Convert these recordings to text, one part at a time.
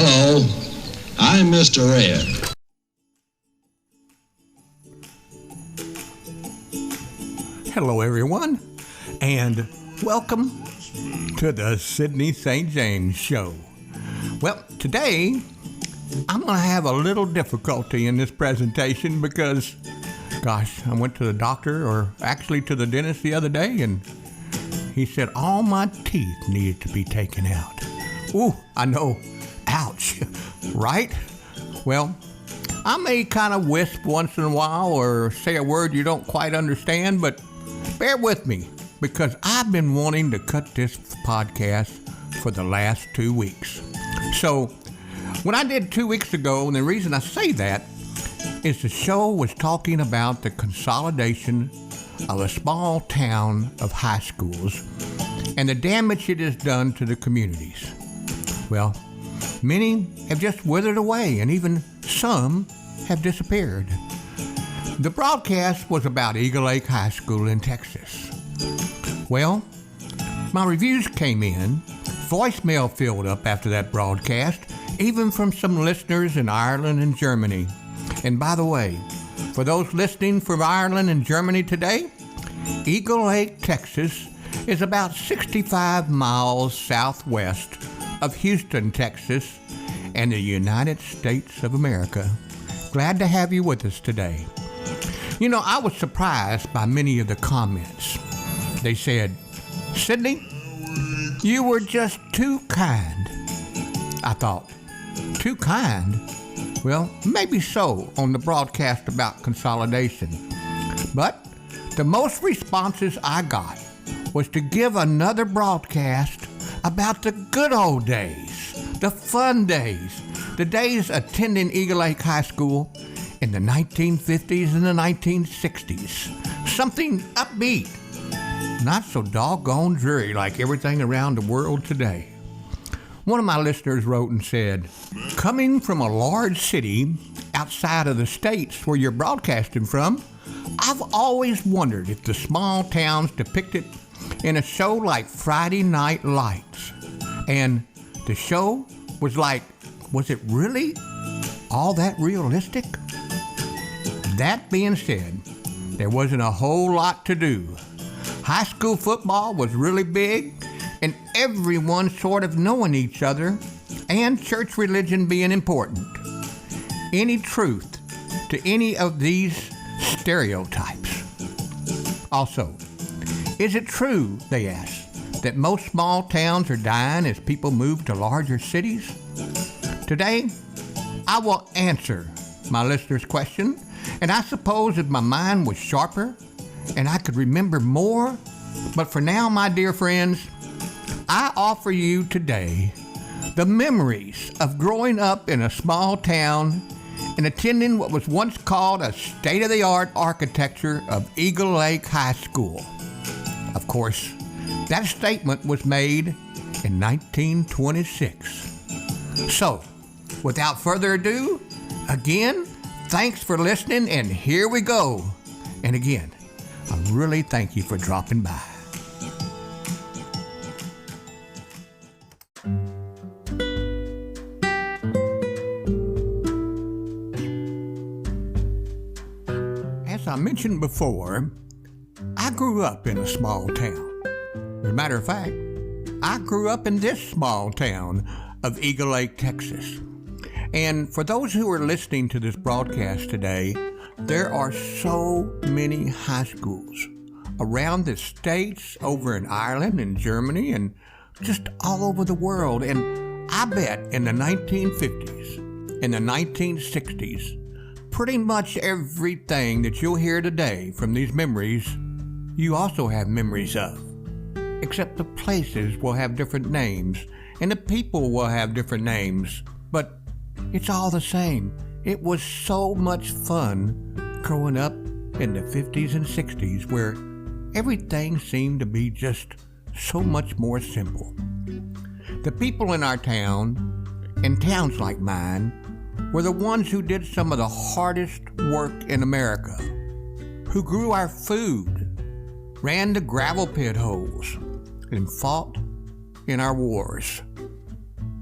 Hello, I'm Mr. Red. Hello, everyone, and welcome to the Sidney St. James Show. Well, today, I'm going to have a little difficulty in this presentation because, gosh, I went to the doctor, or actually to the dentist the other day, and he said all my teeth needed to be taken out. Ooh, I know. Ouch. Right? Well, I may kind of wisp once in a while or say a word you don't quite understand, but bear with me because I've been wanting to cut this podcast for the last 2 weeks. So, when I did 2 weeks ago, and the reason I say that is the show was talking about the consolidation of a small town of high schools and the damage it has done to the communities. Well, many have just withered away, and even some have disappeared. The broadcast was about Eagle Lake High School in Texas. Well, my reviews came in, voicemail filled up after that broadcast, even from some listeners in Ireland and Germany. And by the way, for those listening from Ireland and Germany today, Eagle Lake, Texas is about 65 miles southwest of Houston, Texas, and the United States of America. Glad to have you with us today. You know, I was surprised by many of the comments. They said, "Sidney, you were just too kind." I thought, too kind? Well, maybe so on the broadcast about consolidation. But the most responses I got was to give another broadcast about the good old days, the fun days, the days attending Eagle Lake High School in the 1950s and the 1960s. Something upbeat, not so doggone dreary like everything around the world today. One of my listeners wrote and said, "Coming from a large city outside of the states where you're broadcasting from, I've always wondered if the small towns depicted in a show like Friday Night Lights. And the show was it really all that realistic?" That being said, there wasn't a whole lot to do. High school football was really big, and everyone sort of knowing each other, and church religion being important. Any truth to any of these stereotypes? Also, is it true, they ask, that most small towns are dying as people move to larger cities? Today, I will answer my listener's question, and I suppose if my mind was sharper and I could remember more, but for now, my dear friends, I offer you today the memories of growing up in a small town and attending what was once called a state-of-the-art architecture of Eagle Lake High School. Of course, that statement was made in 1926. So, without further ado, again, thanks for listening, and here we go. And again, I really thank you for dropping by. As I mentioned before, I grew up in a small town. As a matter of fact, I grew up in this small town of Eagle Lake, Texas. And for those who are listening to this broadcast today, there are so many high schools around the states, over in Ireland and Germany, and just all over the world. And I bet in the 1950s and the 1960s, pretty much everything that you'll hear today from these memories, you also have memories of. Except the places will have different names, and the people will have different names. But it's all the same. It was so much fun growing up in the 50s and 60s where everything seemed to be just so much more simple. The people in our town, and towns like mine, were the ones who did some of the hardest work in America, who grew our food, ran the gravel pit holes, and fought in our wars.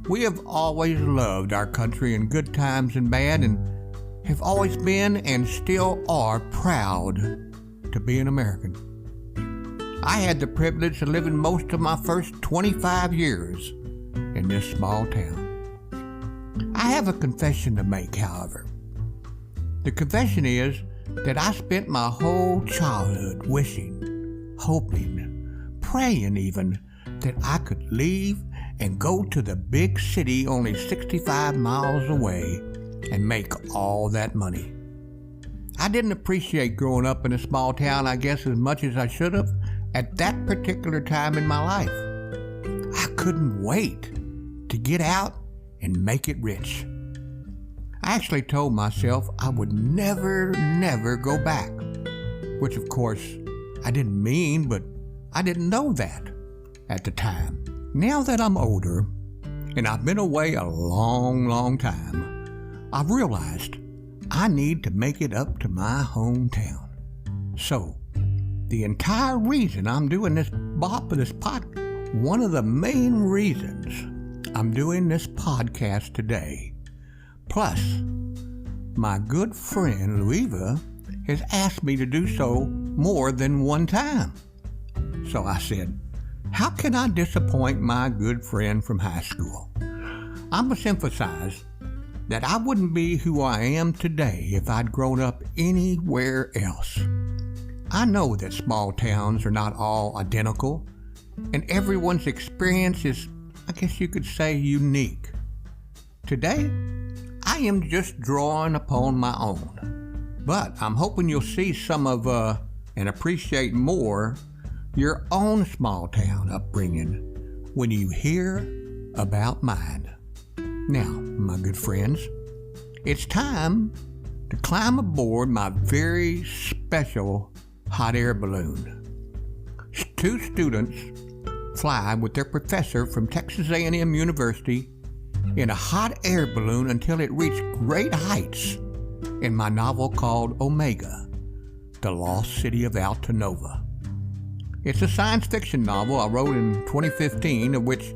We have always loved our country in good times and bad, and have always been and still are proud to be an American. I had the privilege of living most of my first 25 years in this small town. I have a confession to make, however. The confession is that I spent my whole childhood wishing, hoping, praying even, that I could leave and go to the big city only 65 miles away and make all that money. I didn't appreciate growing up in a small town, I guess, as much as I should have at that particular time in my life. I couldn't wait to get out and make it rich. I actually told myself I would never go back, which of course I didn't mean, but I didn't know that at the time. Now that I'm older, and I've been away a long time, I've realized I need to make it up to my hometown. So, the entire reason I'm doing this one of the main reasons I'm doing this podcast today, plus my good friend Louisa has asked me to do so more than one time. So I said, how can I disappoint my good friend from high school? I must emphasize that I wouldn't be who I am today if I'd grown up anywhere else. I know that small towns are not all identical, and everyone's experience is, I guess you could say, unique. Today, I am just drawing upon my own, but I'm hoping you'll see some of and appreciate more your own small town upbringing when you hear about mine. Now, my good friends, it's time to climb aboard my very special hot air balloon. Two students fly with their professor from Texas A&M University in a hot air balloon until it reached great heights in my novel called Omega, The Lost City of Altanova. It's a science fiction novel I wrote in 2015, of which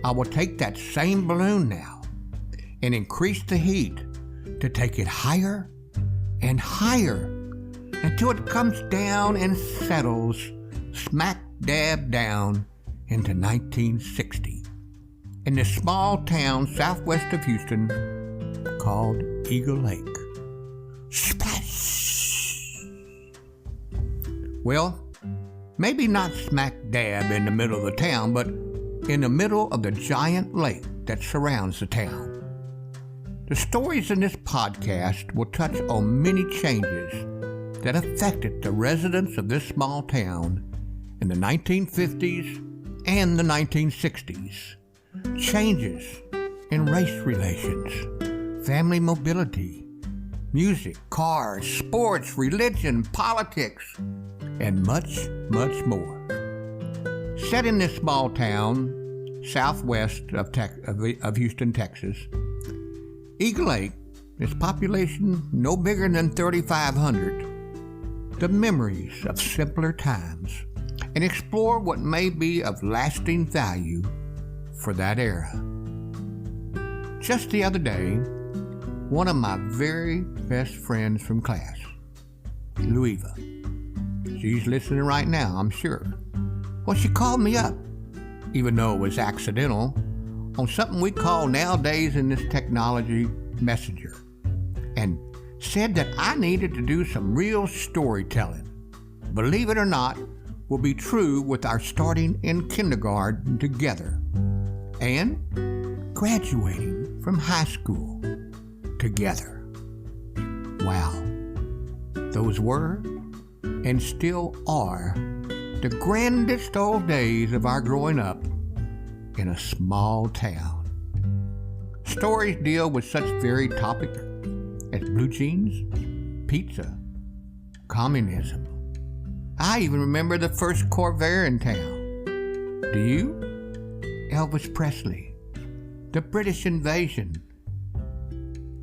I will take that same balloon now and increase the heat to take it higher and higher until it comes down and settles smack dab down into 1960 in this small town southwest of Houston called Eagle Lake. Splash! Well, maybe not smack dab in the middle of the town, but in the middle of the giant lake that surrounds the town. The stories in this podcast will touch on many changes that affected the residents of this small town in the 1950s and the 1960s. Changes in race relations, family mobility, music, cars, sports, religion, politics, and much more. Set in this small town southwest of Houston, Texas, Eagle Lake, its population no bigger than 3,500, the memories of simpler times, and explore what may be of lasting value for that era. Just the other day, one of my very best friends from class, Louisa, she's listening right now, I'm sure. Well, she called me up, even though it was accidental, on something we call nowadays in this technology Messenger, and said that I needed to do some real storytelling. Believe it or not, will be true with our starting in kindergarten together and graduating from high school together. Wow, those were and still are the grandest old days of our growing up in a small town. Stories deal with such varied topics as blue jeans, pizza, communism. I even remember the first Corvair in town. Do you? Elvis Presley, the British invasion,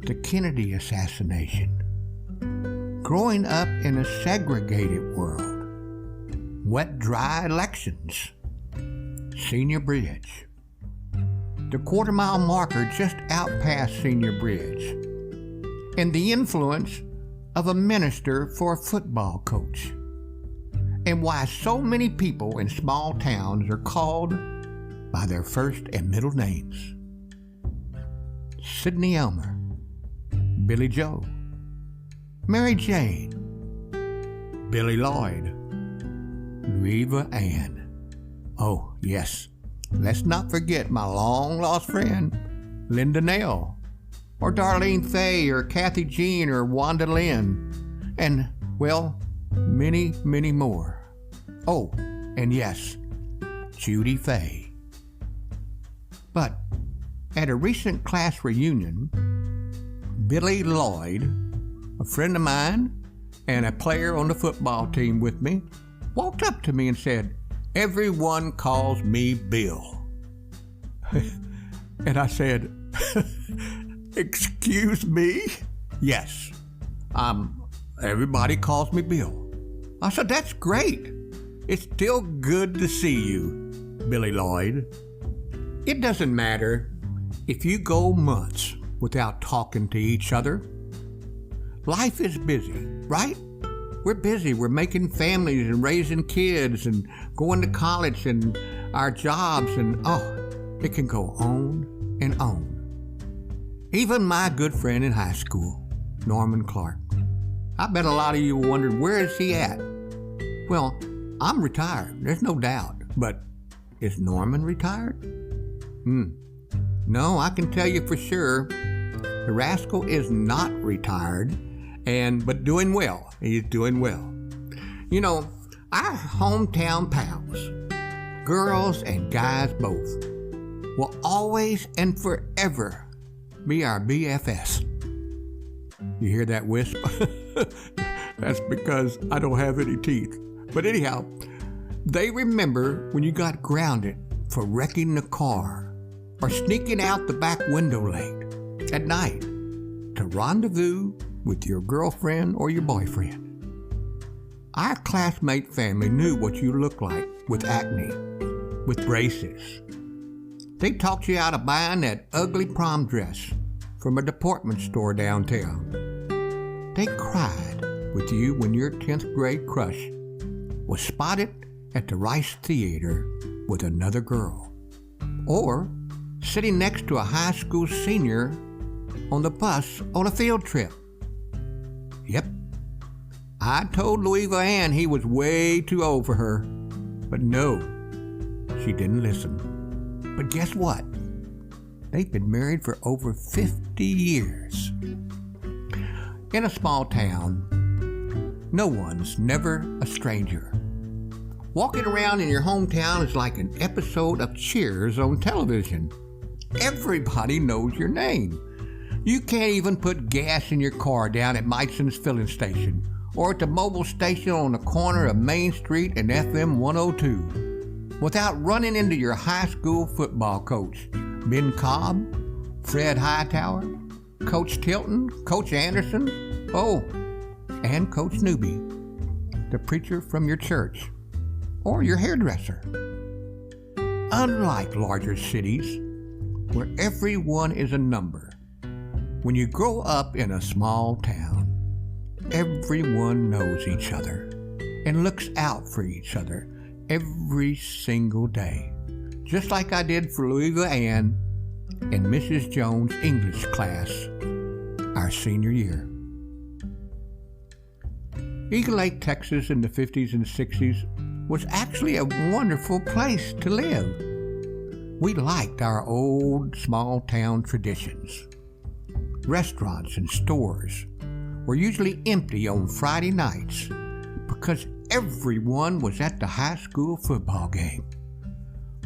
the Kennedy assassination, growing up in a segregated world, wet, dry elections, Senior Bridge, the quarter-mile marker just out past Senior Bridge, and the influence of a minister for a football coach, and why so many people in small towns are called by their first and middle names. Sidney Elmer, Billy Joe, Mary Jane, Billy Lloyd, Louisa Ann. Oh, yes, let's not forget my long-lost friend, Linda Nell, or Darlene Fay, or Kathy Jean, or Wanda Lynn, and, well, many, many more. Oh, and yes, Judy Fay. But at a recent class reunion, Billy Lloyd, a friend of mine and a player on the football team with me, walked up to me and said, "Everyone calls me Bill." And I said, "Excuse me?" "Yes, everybody calls me Bill." I said, "That's great. It's still good to see you, Billy Lloyd. It doesn't matter if you go months without talking to each other. Life is busy, right? We're busy. We're making families and raising kids and going to college and our jobs, and it can go on and on." Even my good friend in high school, Norman Clark. I bet a lot of you wondered, where is he at? Well, I'm retired, there's no doubt, but is Norman retired? No, I can tell you for sure, the rascal is not retired, but doing well. He's doing well. You know, our hometown pals, girls and guys both, will always and forever be our BFS. You hear that wisp? That's because I don't have any teeth. But anyhow, they remember when you got grounded for wrecking the car or sneaking out the back window late at night to rendezvous with your girlfriend or your boyfriend. Our classmate family knew what you looked like with acne, with braces. They talked you out of buying that ugly prom dress from a department store downtown. They cried with you when your 10th grade crush was spotted at the Rice Theater with another girl, or sitting next to a high school senior on the bus on a field trip. Yep, I told Louisa Ann he was way too old for her, but no, she didn't listen. But guess what? They've been married for over 50 years. In a small town, no one's never a stranger. Walking around in your hometown is like an episode of Cheers on television. Everybody knows your name. You can't even put gas in your car down at Meisen's filling station or at the mobile station on the corner of Main Street and FM 102 without running into your high school football coach, Ben Cobb, Fred Hightower, Coach Tilton, Coach Anderson, and Coach Newby, the preacher from your church, or your hairdresser. Unlike larger cities, where everyone is a number, when you grow up in a small town, everyone knows each other and looks out for each other every single day, just like I did for Louisa Ann in Mrs. Jones' English class our senior year. Eagle Lake, Texas in the 50s and 60s was actually a wonderful place to live. We liked our old small town traditions. Restaurants and stores were usually empty on Friday nights because everyone was at the high school football game.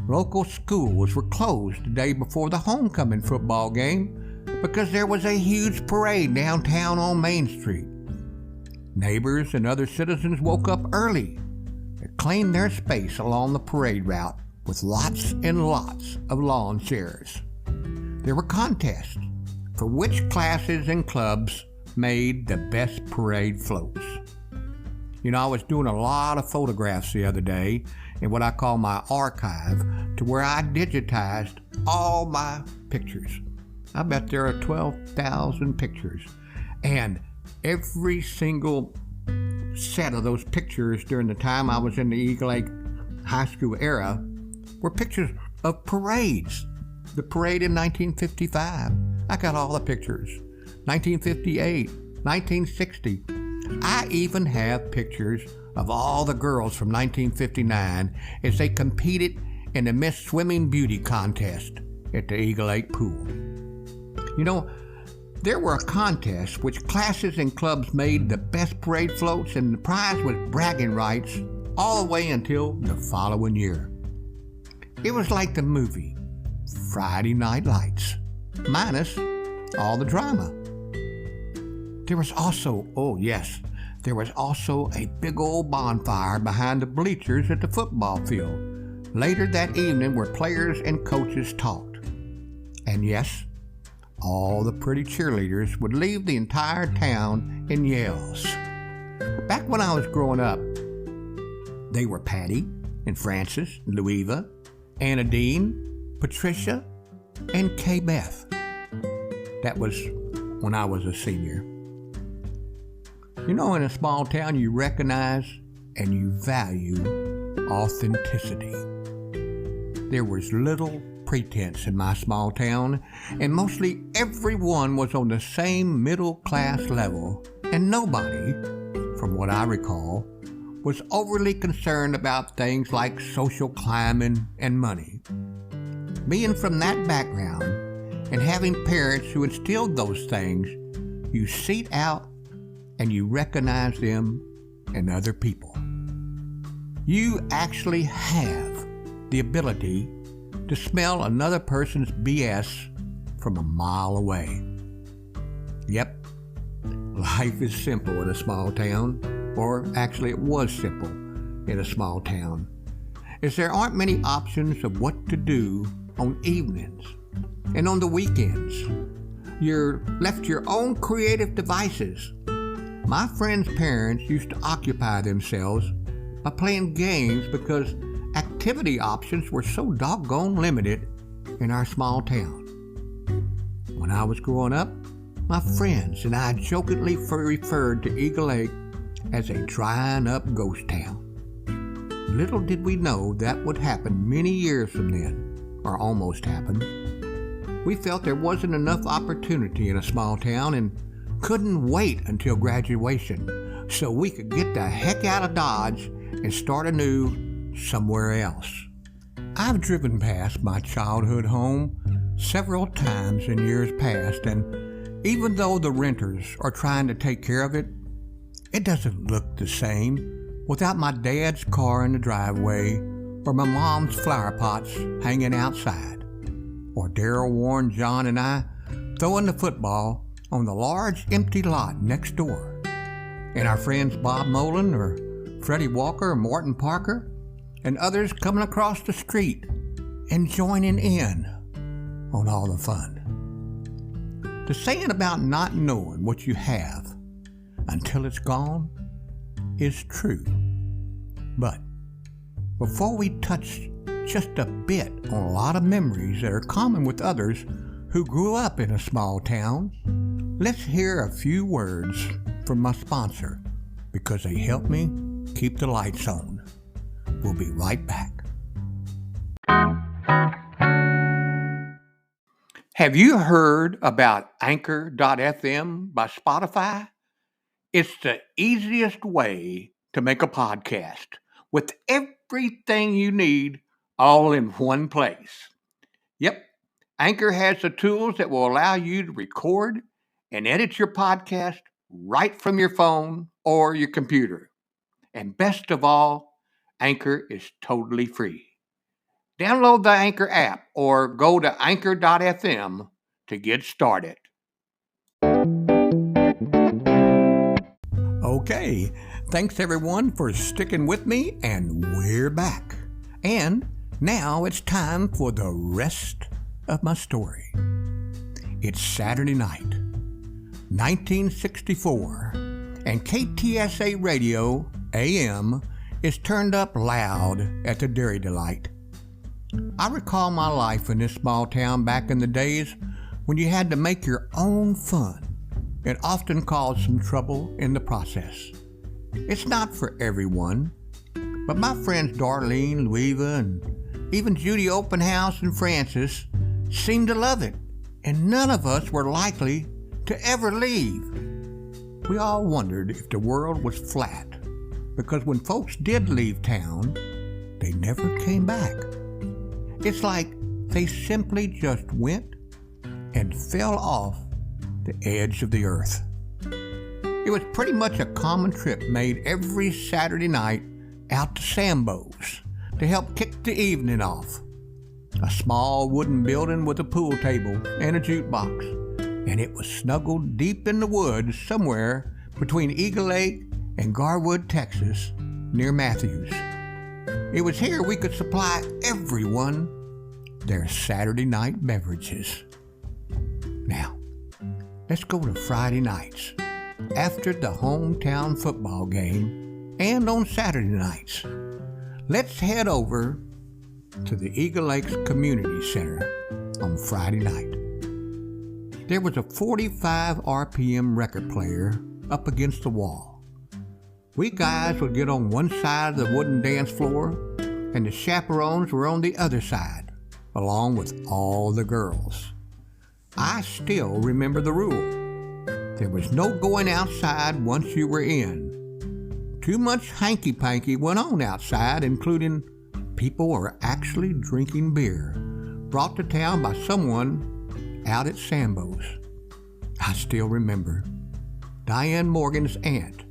Local schools were closed the day before the homecoming football game because there was a huge parade downtown on Main Street. Neighbors and other citizens woke up early to claim their space along the parade route with lots and lots of lawn chairs. There were contests for which classes and clubs made the best parade floats. You know, I was doing a lot of photographs the other day in what I call my archive, to where I digitized all my pictures. I bet there are 12,000 pictures. And every single set of those pictures during the time I was in the Eagle Lake High School era were pictures of parades. The parade in 1955, I got all the pictures. 1958, 1960. I even have pictures of all the girls from 1959 as they competed in the Miss Swimming Beauty contest at the Eagle Lake Pool. You know, there were contests which classes and clubs made the best parade floats, and the prize was bragging rights all the way until the following year. It was like the movie Friday Night Lights, minus all the drama. There was also a big old bonfire behind the bleachers at the football field later that evening where players and coaches talked. And yes, all the pretty cheerleaders would leave the entire town in yells. Back when I was growing up, they were Patty and Frances, Louisa, Anna Dean, Patricia, and Kay Beth. That was when I was a senior. You know, in a small town, you recognize and you value authenticity. There was little pretense in my small town, and mostly everyone was on the same middle-class level, and nobody, from what I recall, was overly concerned about things like social climbing and money. Being from that background and having parents who instilled those things, you seek out and you recognize them in other people. You actually have the ability to smell another person's BS from a mile away. Yep, life is simple in a small town, or actually it was simple in a small town, as there aren't many options of what to do on evenings and on the weekends. You're left to your own creative devices. My friends' parents used to occupy themselves by playing games because activity options were so doggone limited in our small town. When I was growing up, my friends and I jokingly referred to Eagle Lake as a drying up ghost town. Little did we know that would happen many years from then, or almost happened. We felt there wasn't enough opportunity in a small town and couldn't wait until graduation so we could get the heck out of Dodge and start anew somewhere else. I've driven past my childhood home several times in years past, and even though the renters are trying to take care of it, it doesn't look the same without my dad's car in the driveway, or my mom's flower pots hanging outside, or Daryl, Warren, John, and I throwing the football on the large empty lot next door, and our friends Bob Mullen or Freddie Walker or Morton Parker and others coming across the street and joining in on all the fun. The saying about not knowing what you have until it's gone is true. But before we touch just a bit on a lot of memories that are common with others who grew up in a small town, let's hear a few words from my sponsor because they help me keep the lights on. We'll be right back. Have you heard about Anchor.fm by Spotify? It's the easiest way to make a podcast with everything you need all in one place. Yep, Anchor has the tools that will allow you to record and edit your podcast right from your phone or your computer. And best of all, Anchor is totally free. Download the Anchor app or go to anchor.fm to get started. Okay, thanks everyone for sticking with me, and we're back. And now it's time for the rest of my story. It's Saturday night, 1964, and KTSA Radio AM is turned up loud at the Dairy Delight. I recall my life in this small town back in the days when you had to make your own fun. It often caused some trouble in the process. It's not for everyone, but my friends Darlene, Louisa, and even Judy Openhouse and Francis seemed to love it, and none of us were likely to ever leave. We all wondered if the world was flat, because when folks did leave town, they never came back. It's like they simply just went and fell off the edge of the earth. It was pretty much a common trip made every Saturday night out to Sambo's to help kick the evening off. A small wooden building with a pool table and a jukebox, and it was snuggled deep in the woods somewhere between Eagle Lake and Garwood, Texas, near Matthews. It was here we could supply everyone their Saturday night beverages. Now, let's go to Friday nights, after the hometown football game, and on Saturday nights. Let's head over to the Eagle Lakes Community Center on Friday night. There was a 45 RPM record player up against the wall. We guys would get on one side of the wooden dance floor, and the chaperones were on the other side, along with all the girls. I still remember the rule. There was no going outside once you were in. Too much hanky-panky went on outside, including people were actually drinking beer, brought to town by someone out at Sambo's. I still remember Diane Morgan's aunt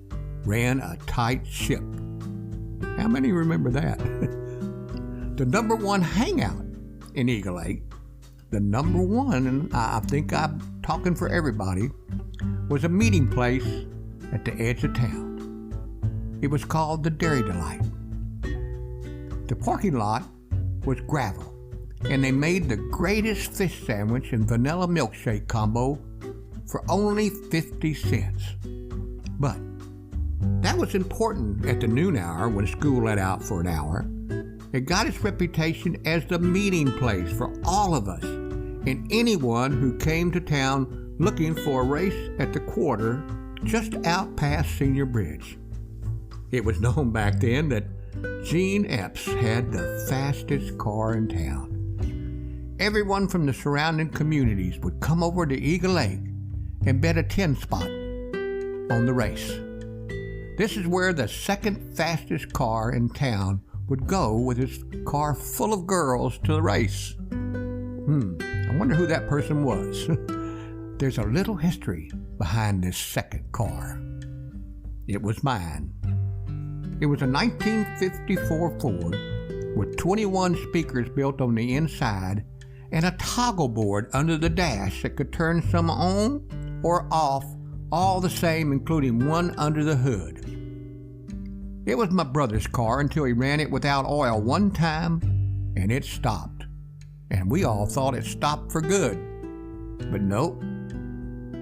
ran a tight ship. How many remember that? The number one hangout in Eagle Lake, the number one, and I think I'm talking for everybody, was a meeting place at the edge of town. It was called the Dairy Delight. The parking lot was gravel, and they made the greatest fish sandwich and vanilla milkshake combo for only 50 cents. But that was important at the noon hour when school let out for an hour. It got its reputation as the meeting place for all of us and anyone who came to town looking for a race at the quarter just out past Senior Bridge. It was known back then that Gene Epps had the fastest car in town. Everyone from the surrounding communities would come over to Eagle Lake and bet a 10 spot on the race. This is where the second fastest car in town would go with his car full of girls to the race. I wonder who that person was. There's a little history behind this second car. It was mine. It was a 1954 Ford with 21 speakers built on the inside and a toggle board under the dash that could turn some on or off, all the same, including one under the hood. It was my brother's car until he ran it without oil one time and it stopped. And we all thought it stopped for good. But nope.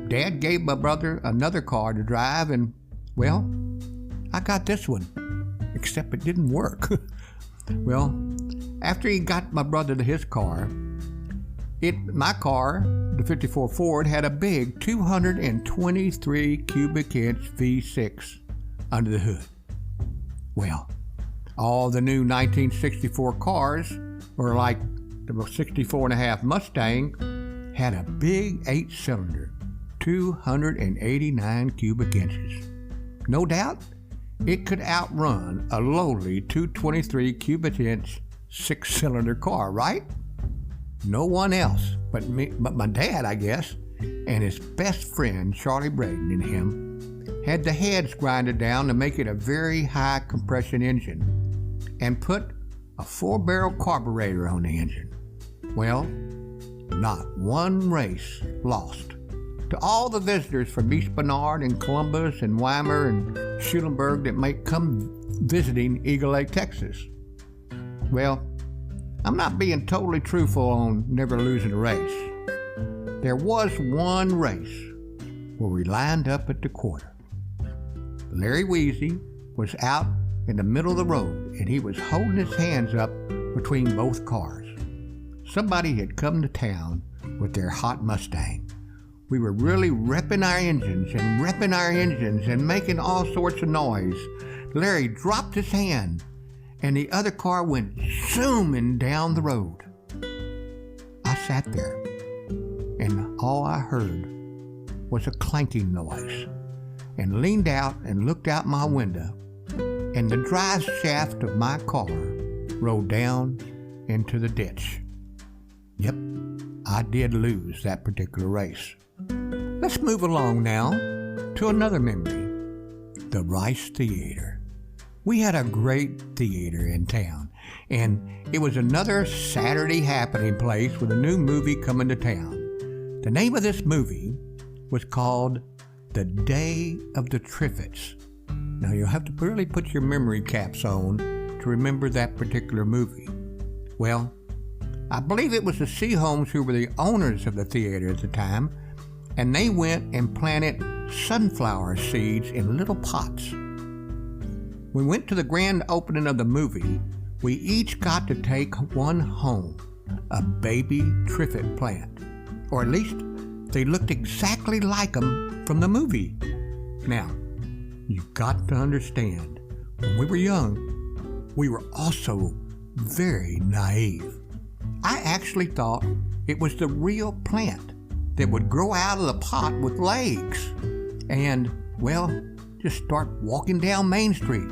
Dad gave my brother another car to drive and, well, I got this one. Except it didn't work. Well, after he got my brother to his car, my car, the 54 Ford, had a big 223 cubic inch V6 under the hood. Well, all the new 1964 cars were like the 64.5 Mustang, had a big 8-cylinder, 289 cubic inches. No doubt, it could outrun a lowly 223 cubic inch 6-cylinder car, right? No one else but my dad, I guess, and his best friend, Charlie Braden, and him, had the heads grinded down to make it a very high compression engine and put a 4-barrel carburetor on the engine. Well, not one race lost. To all the visitors from East Bernard and Columbus and Weimar and Schulenburg that might come visiting Eagle Lake, Texas. Well, I'm not being totally truthful on never losing a race. There was one race where we lined up at the quarter. Larry Weezy was out in the middle of the road and he was holding his hands up between both cars. somebody had come to town with their hot Mustang. We were really revving our engines and making all sorts of noise. Larry dropped his hand, and the other car went zooming down the road. I sat there, and all I heard was a clanking noise, and leaned out and looked out my window, and the drive shaft of my car rolled down into the ditch. Yep, I did lose that particular race. Let's move along now to another memory, the Rice Theater. We had a great theater in town, and it was another Saturday happening place with a new movie coming to town. The name of this movie was called The Day of the Triffids. Now you'll have to really put your memory caps on to remember that particular movie. Well, I believe it was the Seaholms who were the owners of the theater at the time, and they went and planted sunflower seeds in little pots. We went to the grand opening of the movie. We each got to take one home, a baby triffid plant, or at least they looked exactly like them from the movie. Now, you've got to understand, when we were young, we were also very naive. I actually thought it was the real plant that would grow out of the pot with legs and, well, just start walking down Main Street.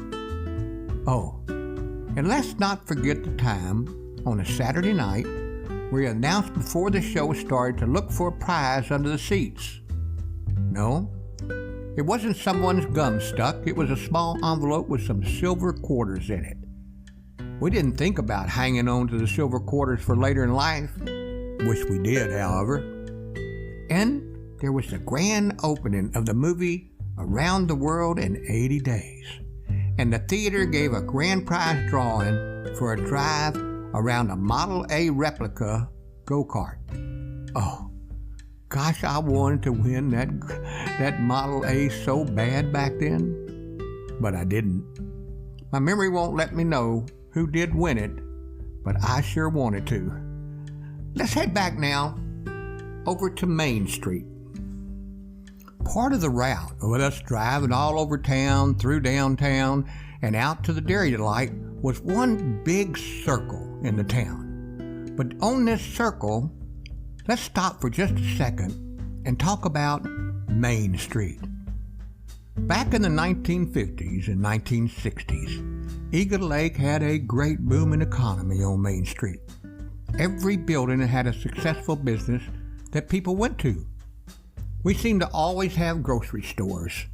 Oh, and let's not forget the time on a Saturday night we announced before the show started to look for a prize under the seats. No, it wasn't someone's gum stuck. It was a small envelope with some silver quarters in it. We didn't think about hanging on to the silver quarters for later in life. Wish we did, however. And there was the grand opening of the movie Around the World in 80 Days. And the theater gave a grand prize drawing for a drive around a Model A replica go-kart. Oh, gosh, I wanted to win that Model A so bad back then, but I didn't. My memory won't let me know who did win it, but I sure wanted to. Let's head back now over to Main Street. Part of the route with us driving all over town, through downtown, and out to the Dairy Delight was one big circle in the town. But on this circle, let's stop for just a second and talk about Main Street. Back in the 1950s and 1960s, Eagle Lake had a great booming economy on Main Street. Every building had a successful business that people went to. We seemed to always have grocery stores.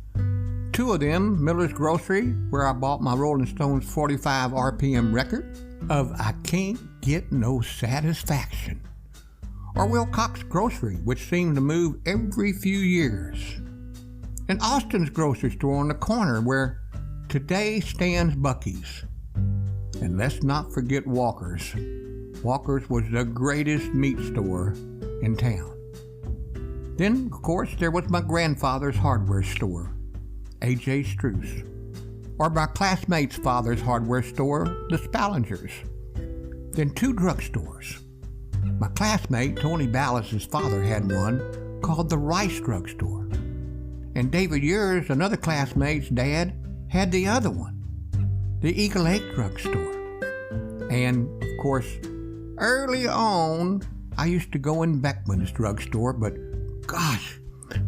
Two of them, Miller's Grocery, where I bought my Rolling Stones 45 RPM record of I Can't Get No Satisfaction, or Wilcox Grocery, which seemed to move every few years, and Austin's grocery store on the corner where today stands Buc-ee's. And let's not forget Walker's. Walker's was the greatest meat store in town. Then, of course, there was my grandfather's hardware store, A.J. Struce, or my classmate's father's hardware store, the Spallingers. Then two drugstores. My classmate, Tony Ballas's father, had one called the Rice Drugstore. And David Years, another classmate's dad, had the other one, the Eagle Lake Drugstore. And, of course, early on, I used to go in Beckman's drugstore, but gosh,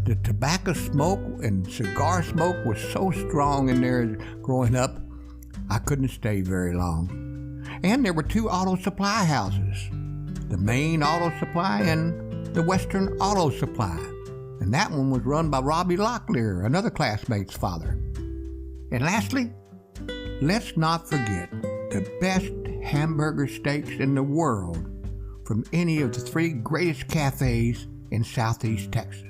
the tobacco smoke and cigar smoke was so strong in there growing up, I couldn't stay very long. And there were two auto supply houses, the Main Auto Supply and the Western Auto Supply. And that one was run by Robbie Locklear, another classmate's father. And lastly, let's not forget the best hamburger steaks in the world from any of the three greatest cafes in Southeast Texas.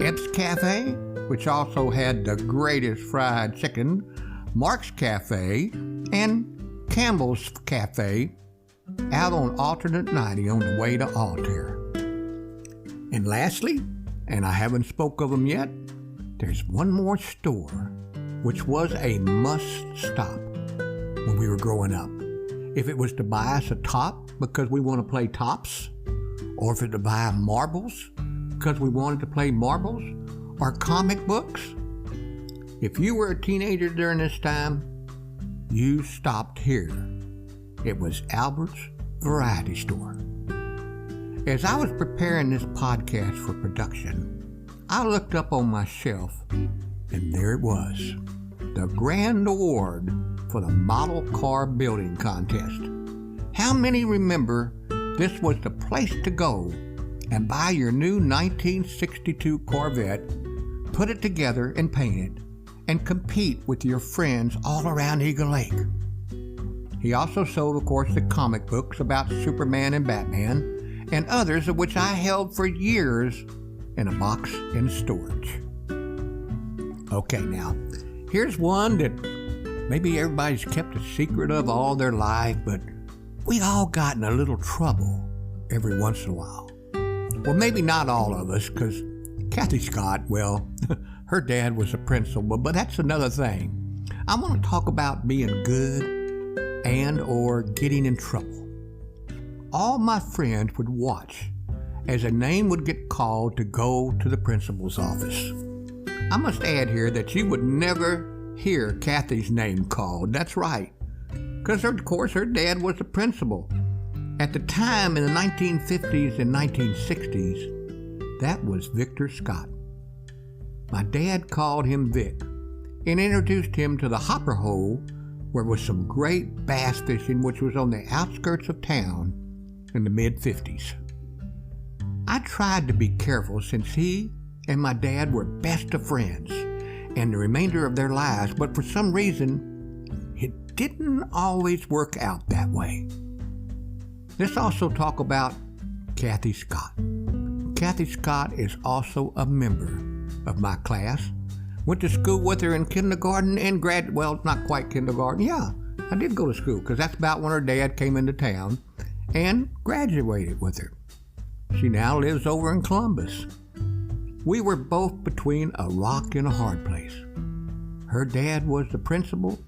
Ebb's Cafe, which also had the greatest fried chicken, Mark's Cafe, and Campbell's Cafe out on Alternate 90 on the way to Altair. And lastly, and I haven't spoke of them yet, there's one more store which was a must stop when we were growing up, if it was to buy us a top because we want to play tops, or if it was to buy marbles because we wanted to play marbles, or comic books. If you were a teenager during this time, you stopped here. It was Albert's Variety Store. As I was preparing this podcast for production, I looked up on my shelf, and there it was, the grand award for the model car building contest. How many remember this was the place to go and buy your new 1962 Corvette, put it together and paint it, and compete with your friends all around Eagle Lake? He also sold, of course, the comic books about Superman and Batman, and others of which I held for years in a box in storage. Okay, now, here's one that maybe everybody's kept a secret of all their life, but we all got in a little trouble every once in a while. Well, maybe not all of us, because Kathy Scott, well, her dad was a principal, but that's another thing. I want to talk about being good and or getting in trouble. All my friends would watch as a name would get called to go to the principal's office. I must add here that you would never hear Kathy's name called. That's right, because of course her dad was a principal. At the time in the 1950s and 1960s, that was Victor Scott. My dad called him Vic and introduced him to the hopper hole where was some great bass fishing, which was on the outskirts of town in the mid-50s. I tried to be careful since he and my dad were best of friends and the remainder of their lives, but for some reason, it didn't always work out that way. Let's also talk about Kathy Scott. Kathy Scott is also a member of my class. Went to school with her in kindergarten and well, not quite kindergarten. Yeah, I did go to school because that's about when her dad came into town and graduated with her. She now lives over in Columbus. We were both between a rock and a hard place. Her dad was the principal.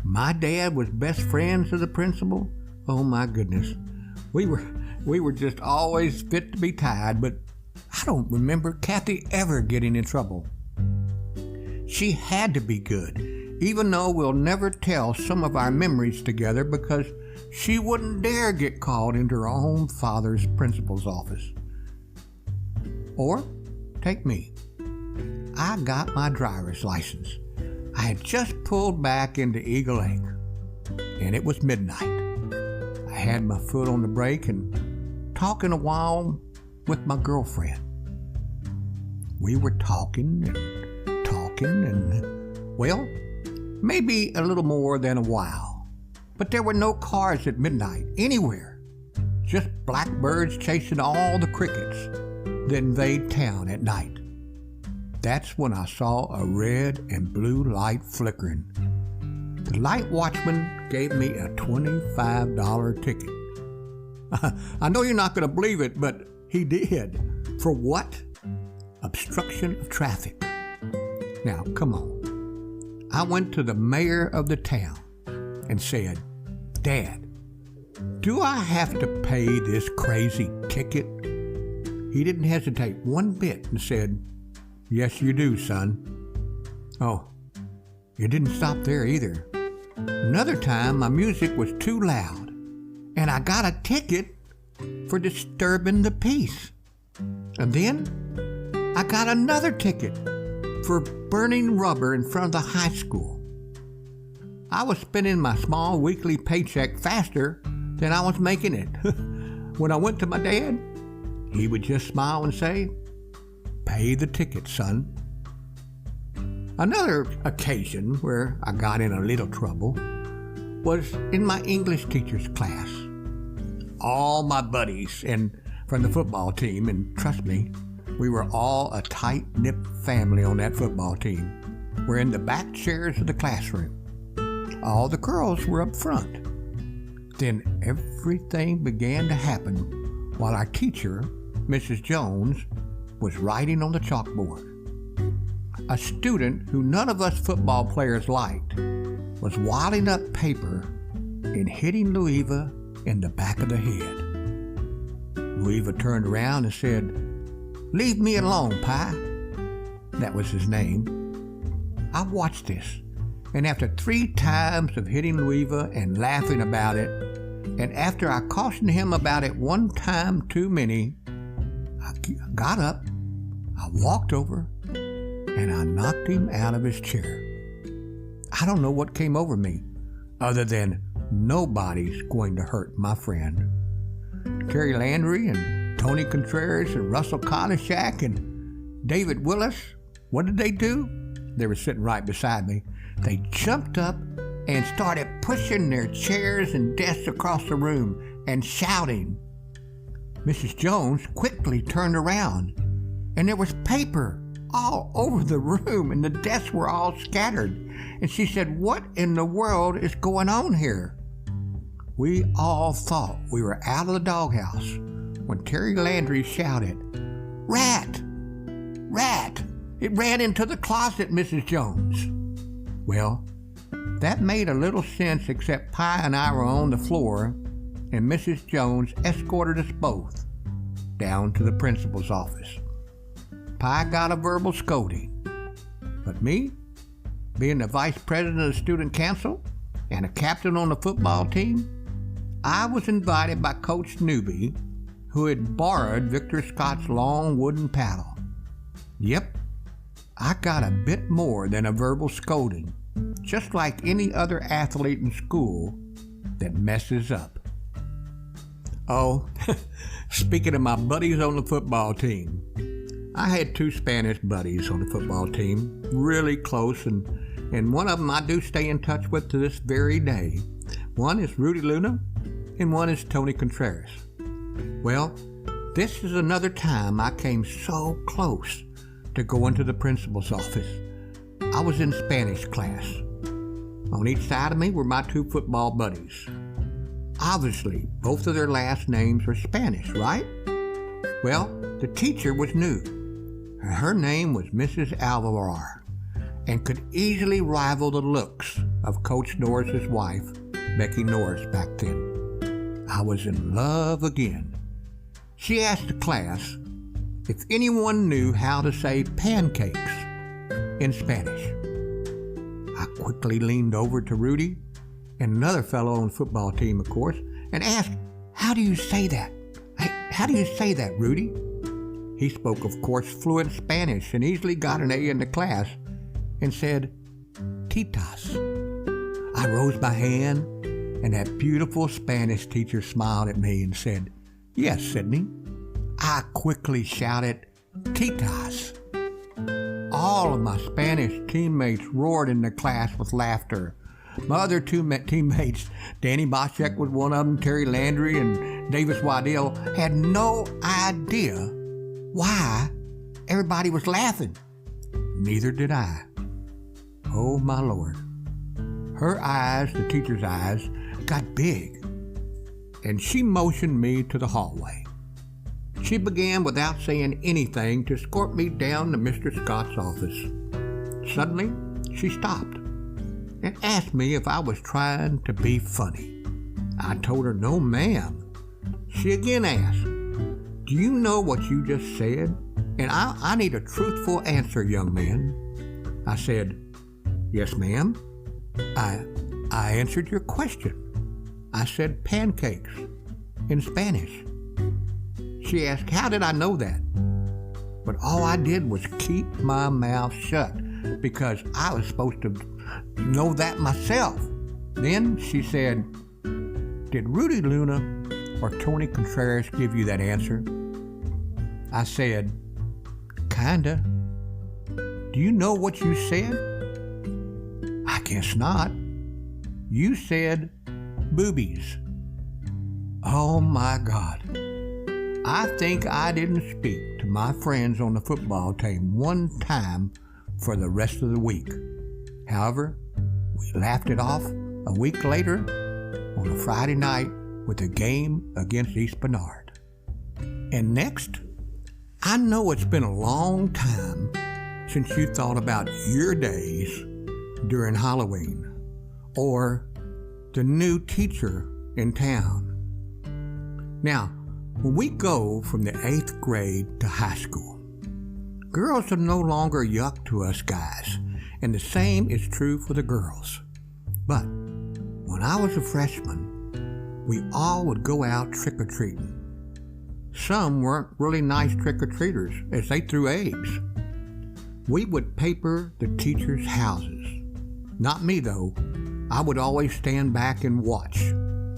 My dad was best friends with the principal. Oh my goodness. We were just always fit to be tied, but I don't remember Kathy ever getting in trouble. She had to be good, even though we'll never tell some of our memories together because she wouldn't dare get called into her own father's principal's office. Or take me. I got my driver's license. I had just pulled back into Eagle Lake, and it was midnight. I had my foot on the brake and talking a while with my girlfriend. We were talking, well, maybe a little more than a while. But there were no cars at midnight anywhere. Just blackbirds chasing all the crickets that invade town at night. That's when I saw a red and blue light flickering. The night watchman gave me a $25 ticket. I know you're not going to believe it, but he did. For what? Obstruction of traffic. Now, come on. I went to the mayor of the town and said, "Dad, do I have to pay this crazy ticket?" He didn't hesitate one bit and said, "Yes, you do, son." Oh, it didn't stop there either. Another time, my music was too loud, and I got a ticket for disturbing the peace. And then I got another ticket for burning rubber in front of the high school. I was spending my small weekly paycheck faster than I was making it. When I went to my dad, he would just smile and say, "Pay the ticket, son." Another occasion where I got in a little trouble was in my English teacher's class. All my buddies and from the football team, and trust me, we were all a tight-knit family on that football team, were in the back chairs of the classroom. All the girls were up front. Then everything began to happen while our teacher, Mrs. Jones, was writing on the chalkboard. A student who none of us football players liked was wadding up paper and hitting Louisa in the back of the head. Louisa turned around and said, "Leave me alone, Pie." That was his name. I watched this, and after 3 times of hitting Louisa and laughing about it, and after I cautioned him about it 1 time too many, I got up, I walked over, and I knocked him out of his chair. I don't know what came over me, other than nobody's going to hurt my friend. Terry Landry and Tony Contreras and Russell Konishak and David Willis, what did they do? They were sitting right beside me. They jumped up and started pushing their chairs and desks across the room and shouting. Mrs. Jones quickly turned around, and there was paper all over the room, and the desks were all scattered. And she said, "What in the world is going on here?" We all thought we were out of the doghouse when Terry Landry shouted, "Rat! Rat! It ran into the closet, Mrs. Jones." Well, that made a little sense, except Pie and I were on the floor, and Mrs. Jones escorted us both down to the principal's office. Pie got a verbal scolding, but me, being the vice president of the student council and a captain on the football team, I was invited by Coach Newby, who had borrowed Victor Scott's long wooden paddle. Yep, I got a bit more than a verbal scolding, just like any other athlete in school that messes up. Oh, speaking of my buddies on the football team, I had 2 Spanish buddies on the football team, really close, and one of them I do stay in touch with to this very day. One is Rudy Luna, and one is Tony Contreras. Well, this is another time I came so close to going to the principal's office. I was in Spanish class. On each side of me were my 2 football buddies. Obviously, both of their last names were Spanish, right? Well, the teacher was new. Her name was Mrs. Alvarar, and could easily rival the looks of Coach Norris's wife, Becky Norris, back then. I was in love again. She asked the class if anyone knew how to say pancakes in Spanish. I quickly leaned over to Rudy, and another fellow on the football team, of course, and asked, "How do you say that? How do you say that, Rudy?" He spoke, of course, fluent Spanish and easily got an A in the class and said, "Titas." I rose my hand, and that beautiful Spanish teacher smiled at me and said, "Yes, Sidney." I quickly shouted, "Titas." All of my Spanish teammates roared in the class with laughter. My other 2 teammates, Danny Boschek was one of them, Terry Landry and Davis Waddell, had no idea why everybody was laughing. Neither did I. Oh, my Lord. Her eyes, the teacher's eyes, got big, and she motioned me to the hallway. She began, without saying anything, to escort me down to Mr. Scott's office. Suddenly, she stopped and asked me if I was trying to be funny. I told her, "No, ma'am." She again asked, "Do you know what you just said? And I need a truthful answer, young man." I said, "Yes, ma'am. I answered your question. I said pancakes in Spanish." She asked, "How did I know that?" But all I did was keep my mouth shut, because I was supposed to know that myself. Then she said, "Did Rudy Luna or Tony Contreras give you that answer?" I said, "Kinda." "Do you know what you said?" "I guess not." "You said boobies." Oh my God. I think I didn't speak to my friends on the football team 1 time for the rest of the week. However, we laughed it off a week later on a Friday night with a game against East Bernard. And next, I know it's been a long time since you thought about your days during Halloween, or the new teacher in town. Now, when we go from the 8th grade to high school, girls are no longer yuck to us guys, and the same is true for the girls. But when I was a freshman, we all would go out trick-or-treating. Some weren't really nice trick-or-treaters as they threw eggs. We would paper the teachers' houses. Not me though. I would always stand back and watch.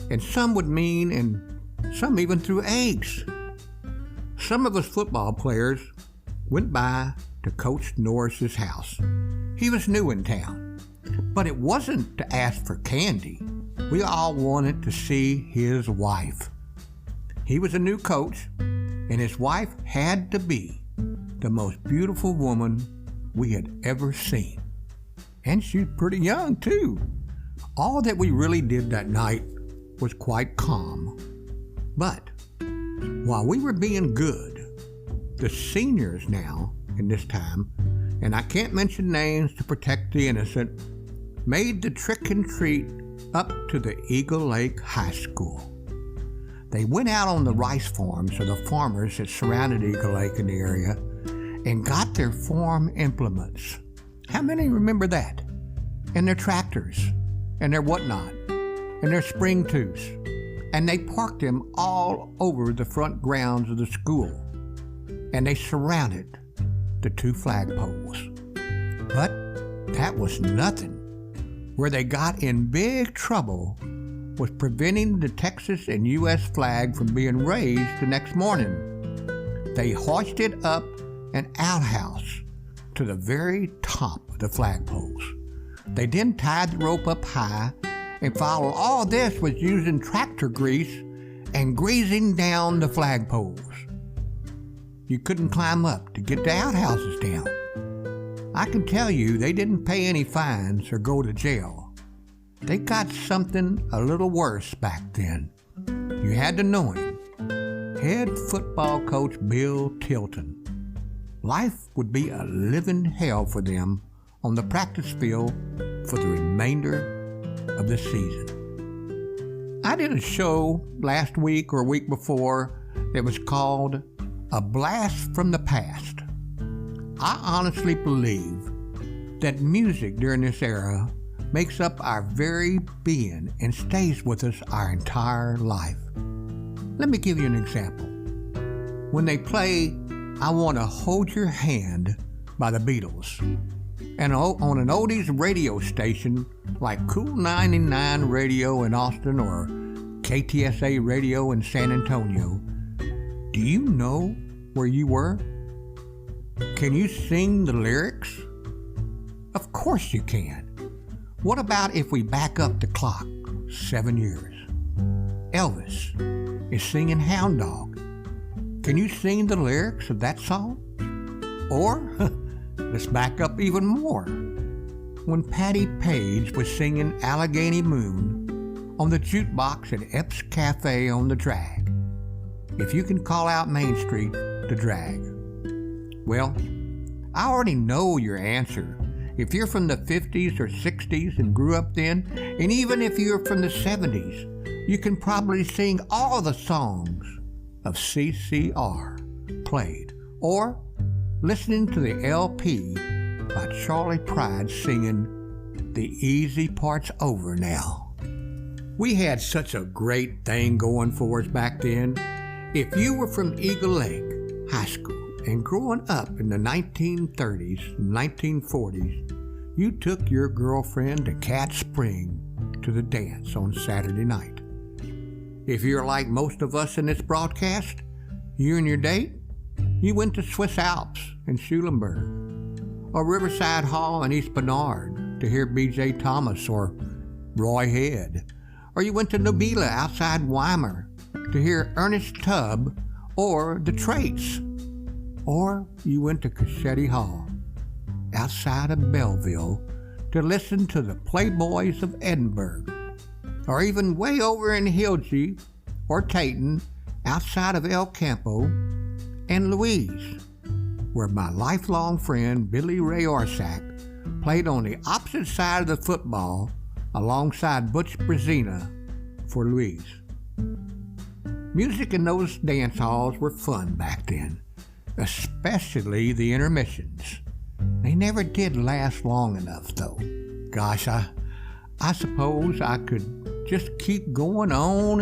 And some would mean, and some even threw eggs. Some of us football players went by to Coach Norris's house. He was new in town, but it wasn't to ask for candy. We all wanted to see his wife. He was a new coach, and his wife had to be the most beautiful woman we had ever seen. And she's pretty young, too. All that we really did that night was quite calm. But while we were being good, the seniors now, in this time, and I can't mention names to protect the innocent, made the trick and treat up to the Eagle Lake High School. They went out on the rice farms of the farmers that surrounded Eagle Lake in the area and got their farm implements. How many remember that? And their tractors, and their whatnot, and their spring tools. And they parked them all over the front grounds of the school. And they surrounded the 2 flagpoles. But that was nothing. Where they got in big trouble was preventing the Texas and U.S. flag from being raised the next morning. They hoisted up an outhouse to the very top of the flagpoles. They then tied the rope up high, and while all this was using tractor grease and greasing down the flagpoles. You couldn't climb up to get the outhouses down. I can tell you they didn't pay any fines or go to jail. They got something a little worse back then. You had to know him. Head football coach Bill Tilton. Life would be a living hell for them on the practice field for the remainder of the season. I did a show last week or week before that was called A Blast from the Past. I honestly believe that music during this era makes up our very being and stays with us our entire life. Let me give you an example. When they play I Want to Hold Your Hand by the Beatles, and on an oldies radio station like Cool 99 Radio in Austin or KTSA Radio in San Antonio, do you know where you were? Can you sing the lyrics? Of course you can. What about if we back up the clock 7 years? Elvis is singing Hound Dog. Can you sing the lyrics of that song? Or, let's back up even more. When Patti Page was singing Allegheny Moon on the jukebox at Epps Cafe on the Drag. If you can call out Main Street the Drag. Well, I already know your answer. If you're from the 50s or 60s and grew up then, and even if you're from the 70s, you can probably sing all the songs of CCR played, or listening to the LP by Charlie Pride singing The Easy Part's Over Now. We had such a great thing going for us back then. If you were from Eagle Lake High School and growing up in the 1930s and 1940s, you took your girlfriend to Cat Spring to the dance on Saturday night. If you're like most of us in this broadcast, you and your date, you went to Swiss Alps in Schulenburg, or Riverside Hall in East Bernard to hear B.J. Thomas or Roy Head, or you went to Nobila outside Weimar to hear Ernest Tubb or the Traits, or you went to Cassetti Hall outside of Belleville to listen to the Playboys of Edinburgh, or even way over in Hilgy or Tayton outside of El Campo and Louise, where my lifelong friend Billy Ray Orsack played on the opposite side of the football alongside Butch Brazina for Louise. Music in those dance halls were fun back then, especially the intermissions. They never did last long enough, though. Gosh, I suppose I could just keep going on,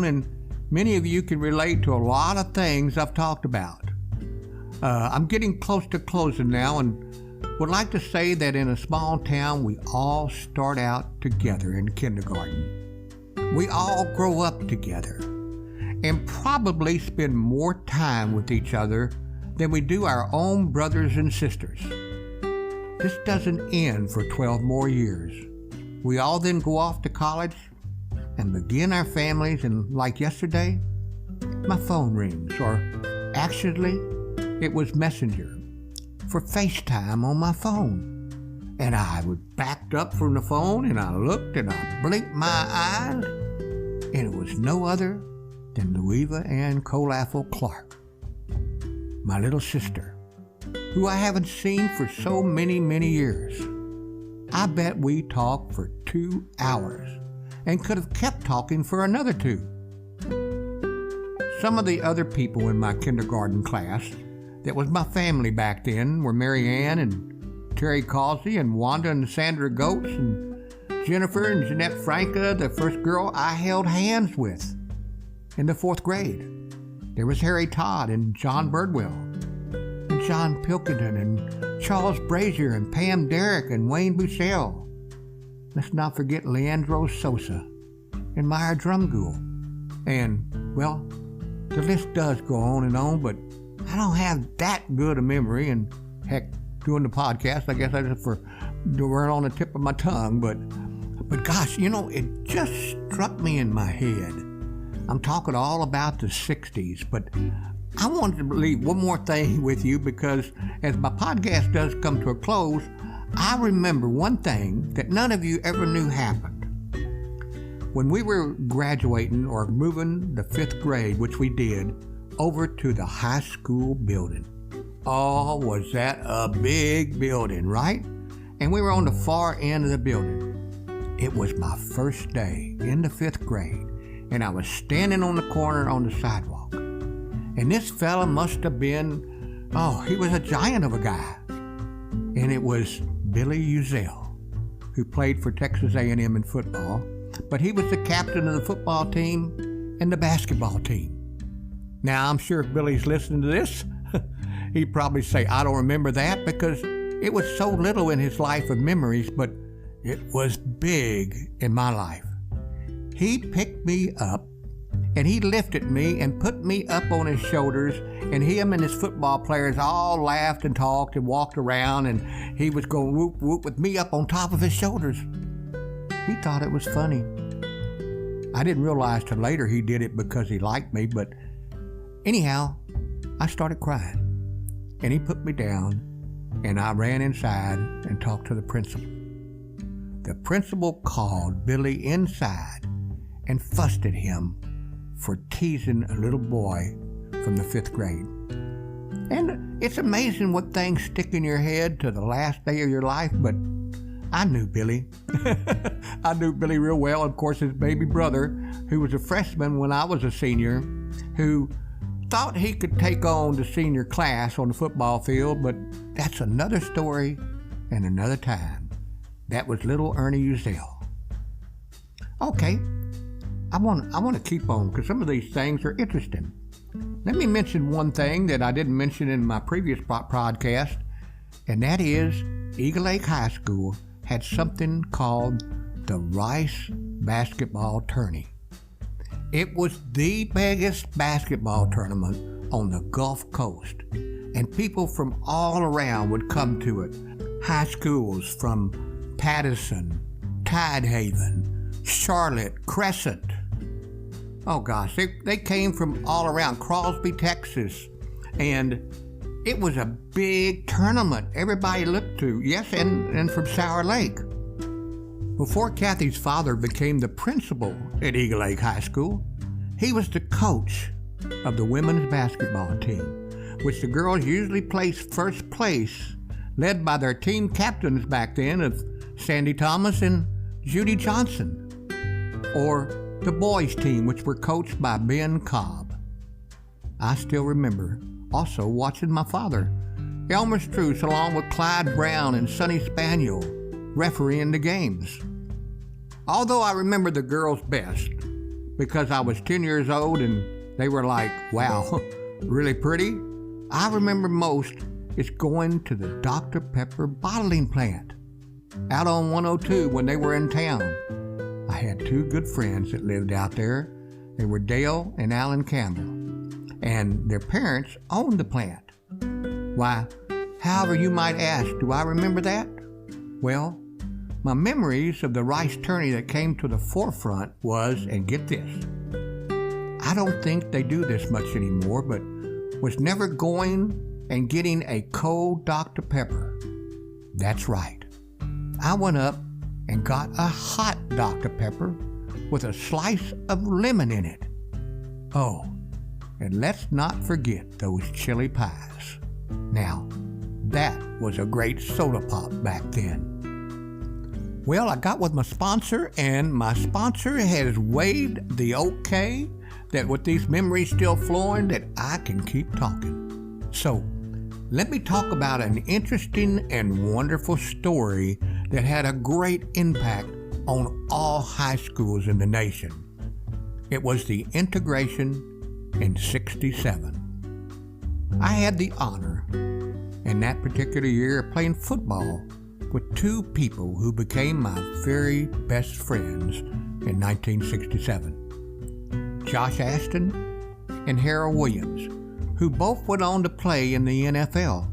and many of you can relate to a lot of things I've talked about. I'm getting close to closing now, and would like to say that in a small town, we all start out together in kindergarten. We all grow up together and probably spend more time with each other than we do our own brothers and sisters. This doesn't end for 12 more years. We all then go off to college and begin our families, and like yesterday, my phone rings, or actually, it was Messenger for FaceTime on my phone. And I was backed up from the phone, and I looked and I blinked my eyes, and it was no other than Louisa Ann Colaffel Clark, my little sister, who I haven't seen for so many, many years. I bet we talked for 2 hours and could have kept talking for another 2. Some of the other people in my kindergarten class that was my family back then were Mary Ann and Terry Causey and Wanda and Sandra Goetz and Jennifer and Jeanette Franca, the first girl I held hands with in the 4th grade. There was Harry Todd and John Birdwell and John Pilkington and Charles Brazier and Pam Derrick and Wayne Bushell. Let's not forget Leandro Sosa and Meyer Drumgoole. And, well, the list does go on, but I don't have that good a memory, and heck, doing the podcast, I guess I just were on the tip of my tongue, but gosh, it just struck me in my head. I'm talking all about the 60s, but I wanted to leave one more thing with you, because as my podcast does come to a close, I remember one thing that none of you ever knew happened. When we were graduating or moving the 5th grade, which we did, over to the high school building. Oh, was that a big building, right? And we were on the far end of the building. It was my first day in the 5th grade, and I was standing on the corner on the sidewalk. And this fella must have been, he was a giant of a guy. And it was Billy Uzel, who played for Texas A&M in football, but he was the captain of the football team and the basketball team. Now, I'm sure if Billy's listening to this, he'd probably say, I don't remember that, because it was so little in his life of memories, but it was big in my life. He picked me up, and he lifted me and put me up on his shoulders, and him and his football players all laughed and talked and walked around, and he was going whoop whoop with me up on top of his shoulders. He thought it was funny. I didn't realize till later he did it because he liked me, but anyhow, I started crying, and he put me down, and I ran inside and talked to the principal. The principal called Billy inside and fussed at him for teasing a little boy from the 5th grade. And it's amazing what things stick in your head to the last day of your life, but I knew Billy. I knew Billy real well. Of course, his baby brother, who was a freshman when I was a senior, who thought he could take on the senior class on the football field, but that's another story and another time. That was little Ernie Uzel. Okay, I want to keep on, because some of these things are interesting. Let me mention one thing that I didn't mention in my previous podcast, and that is Eagle Lake High School had something called the Rice Basketball Tourney. It was the biggest basketball tournament on the Gulf Coast, and people from all around would come to it. High schools from Patterson, Tidehaven, Charlotte, Crescent. Oh gosh, they came from all around, Crosby, Texas, and it was a big tournament everybody looked to. Yes, and from Sour Lake. Before Kathy's father became the principal at Eagle Lake High School, he was the coach of the women's basketball team, which the girls usually placed first place, led by their team captains back then of Sandy Thomas and Judy Johnson, or the boys' team, which were coached by Ben Cobb. I still remember also watching my father, Elmer Struce, along with Clyde Brown and Sonny Spaniel, refereeing the games. Although I remember the girls best because I was 10 years old and they were like, wow, really pretty, I remember most is going to the Dr. Pepper bottling plant out on 102 when they were in town. I had two good friends that lived out there. They were Dale and Alan Campbell, and their parents owned the plant. Why, however you might ask, do I remember that? Well, my memories of the rice tourney that came to the forefront was, and get this, I don't think they do this much anymore, but was never going and getting a cold Dr. Pepper. That's right. I went up and got a hot Dr. Pepper with a slice of lemon in it. Oh, and let's not forget those chili pies. Now, that was a great soda pop back then. Well, I got with my sponsor, and my sponsor has waved the okay that with these memories still flowing that I can keep talking. So, let me talk about an interesting and wonderful story that had a great impact on all high schools in the nation. It was the integration in '67. I had the honor in that particular year of playing football with two people who became my very best friends in 1967. Josh Ashton and Harold Williams, who both went on to play in the NFL.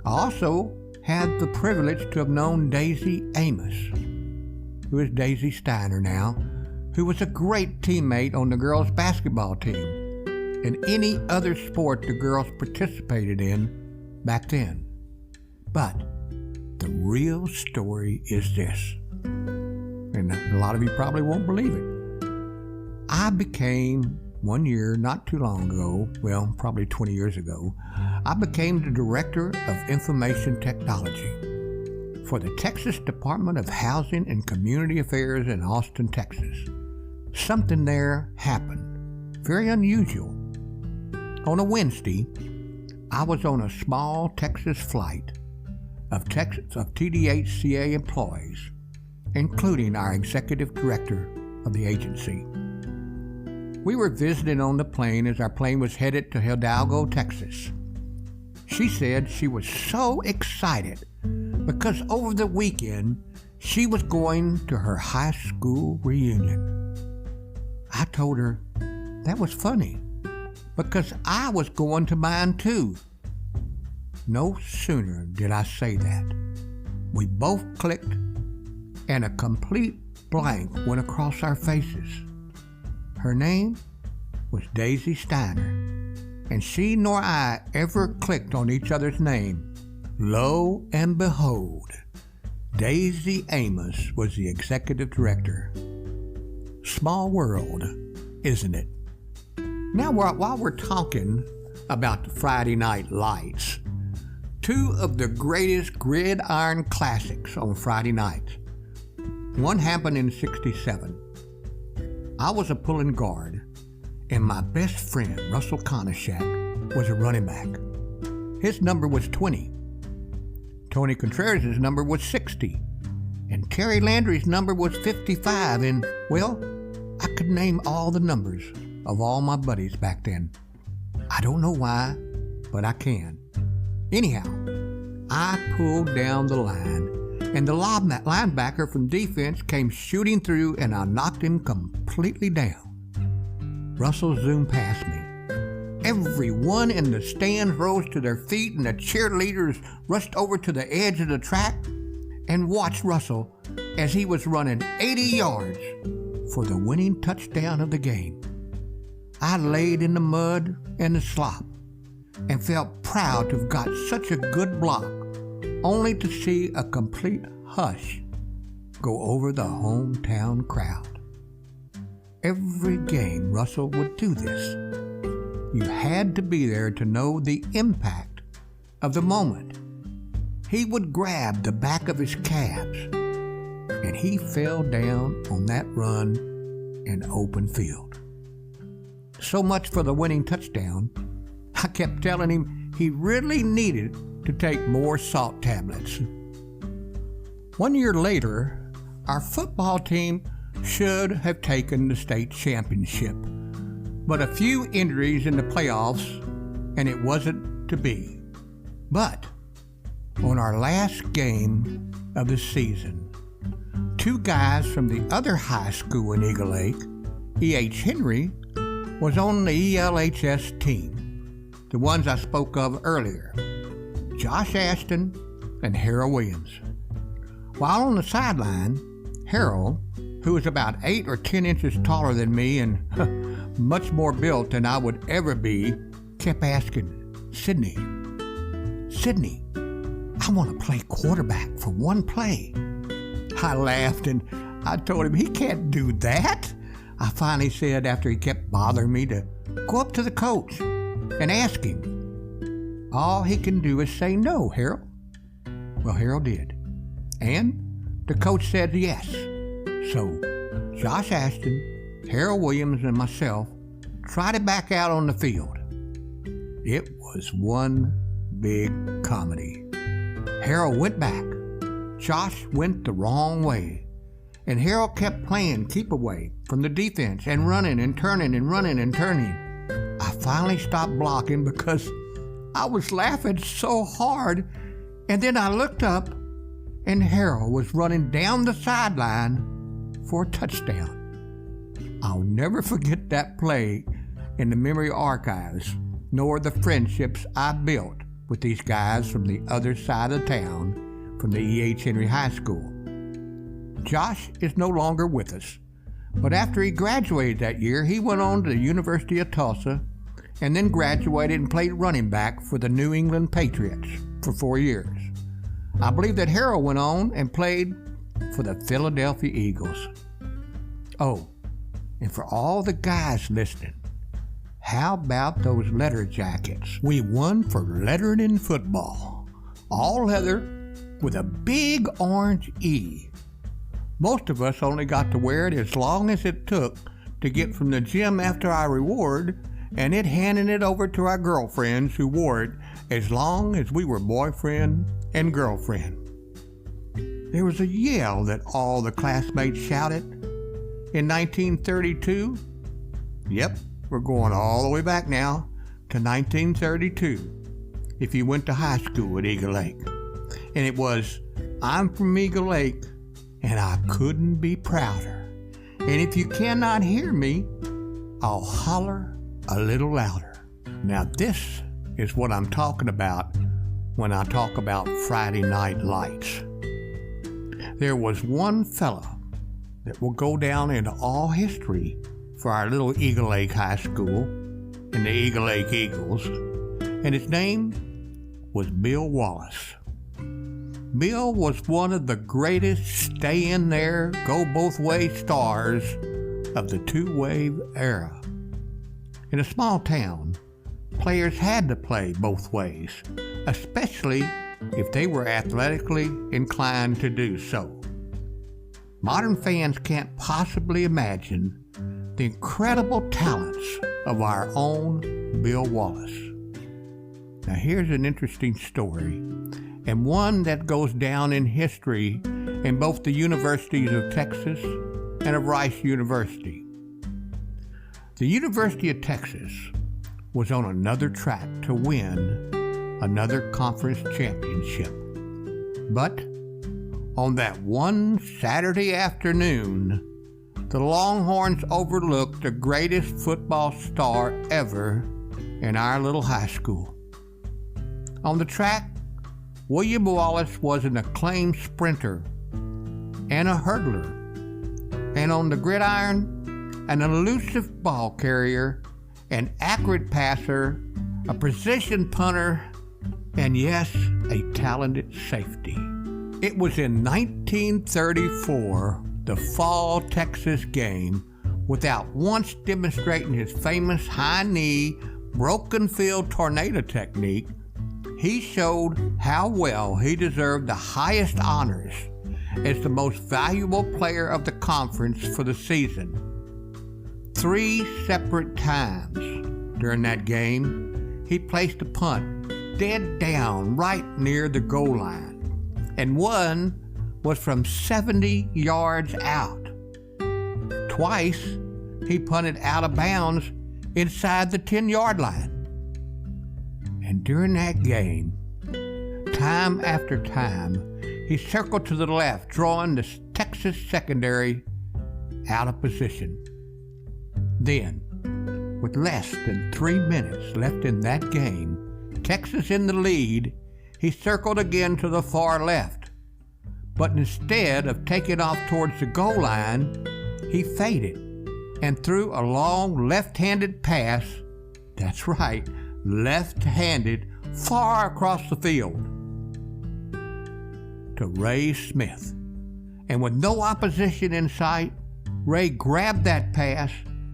I also had the privilege to have known Daisy Amos, who is Daisy Steiner now, who was a great teammate on the girls' basketball team and any other sport the girls participated in back then. But the real story is this, and a lot of you probably won't believe it. I became, one year, not too long ago, well, probably 20 years ago, I became the Director of Information Technology for the Texas Department of Housing and Community Affairs in Austin, Texas. Something there happened, very unusual. On a Wednesday, I was on a small Texas flight of TDHCA employees, including our executive director of the agency. We were visiting on the plane as our plane was headed to Hidalgo, Texas. She said she was so excited because over the weekend she was going to her high school reunion. I told her that was funny because I was going to mine too. No sooner did I say that, we both clicked and a complete blank went across our faces. Her name was Daisy Steiner, and she nor I ever clicked on each other's name. Lo and behold, Daisy Amos was the executive director. Small world, isn't it? Now, while we're talking about the Friday Night Lights, two of the greatest gridiron classics on Friday nights. One happened in '67. I was a pulling guard, and my best friend, Russell Konishak, was a running back. His number was 20. Tony Contreras' number was 60. And Terry Landry's number was 55. And, well, I could name all the numbers of all my buddies back then. I don't know why, but I can. Anyhow, I pulled down the line, and the linebacker from defense came shooting through, and I knocked him completely down. Russell zoomed past me. Everyone in the stands rose to their feet, and the cheerleaders rushed over to the edge of the track and watched Russell as he was running 80 yards for the winning touchdown of the game. I laid in the mud and the slop and felt proud to have got such a good block, only to see a complete hush go over the hometown crowd. Every game Russell would do this. You had to be there to know the impact of the moment. He would grab the back of his calves, and he fell down on that run in open field. So much for the winning touchdown. I kept telling him he really needed to take more salt tablets. 1 year later, our football team should have taken the state championship, but a few injuries in the playoffs, and it wasn't to be. But on our last game of the season, 2 guys from the other high school in Eagle Lake, E.H. Henry, was on the ELHS team, the ones I spoke of earlier, Josh Ashton and Harold Williams. While on the sideline, Harold, who was about 8 or 10 inches taller than me and much more built than I would ever be, kept asking, Sidney, I want to play quarterback for one play. I laughed and I told him he can't do that. I finally said, after he kept bothering me, to go up to the coach and ask him. All he can do is say no, Harold. Well, Harold did. And the coach said yes. So Josh Ashton, Harold Williams, and myself trotted back out on the field. It was one big comedy. Harold went back. Josh went the wrong way. And Harold kept playing keep away from the defense and running and turning and running and turning. I finally stopped blocking because I was laughing so hard. And then I looked up and Harold was running down the sideline for a touchdown. I'll never forget that play in the memory archives, nor the friendships I built with these guys from the other side of town from the E.H. Henry High School. Josh is no longer with us, but after he graduated that year, he went on to the University of Tulsa and then graduated and played running back for the New England Patriots for 4 years. I believe that Harold went on and played for the Philadelphia Eagles. Oh, and for all the guys listening, how about those letter jackets? We won for lettering in football. All leather with a big orange E. Most of us only got to wear it as long as it took to get from the gym after our reward, and it handing it over to our girlfriends who wore it as long as we were boyfriend and girlfriend. There was a yell that all the classmates shouted. In 1932, yep, we're going all the way back now to 1932, if you went to high school at Eagle Lake. And it was, I'm from Eagle Lake, and I couldn't be prouder. And if you cannot hear me, I'll holler a little louder. Now this is what I'm talking about when I talk about Friday Night Lights. There was one fella that will go down into all history for our little Eagle Lake High School and the Eagle Lake Eagles, and his name was Bill Wallace. Bill was one of the greatest stay-in-there, go-both-way stars of the two-wave era. In a small town, players had to play both ways, especially if they were athletically inclined to do so. Modern fans can't possibly imagine the incredible talents of our own Bill Wallace. Now here's an interesting story, and one that goes down in history in both the universities of Texas and of Rice University. The University of Texas was on another track to win another conference championship. But on that one Saturday afternoon, the Longhorns overlooked the greatest football star ever in our little high school. On the track, William Wallace was an acclaimed sprinter and a hurdler, and on the gridiron, an elusive ball carrier, an accurate passer, a precision punter, and yes, a talented safety. It was in 1934, the fall Texas game, without once demonstrating his famous high knee, broken field tornado technique, he showed how well he deserved the highest honors as the most valuable player of the conference for the season. 3 separate times during that game, he placed a punt dead down right near the goal line, and one was from 70 yards out. Twice, he punted out of bounds inside the 10-yard line. And during that game, time after time, he circled to the left, drawing the Texas secondary out of position. Then, with less than 3 minutes left in that game, Texas in the lead, he circled again to the far left. But instead of taking off towards the goal line, he faded and threw a long left-handed pass, that's right, left-handed, far across the field to Ray Smith. And with no opposition in sight, Ray grabbed that pass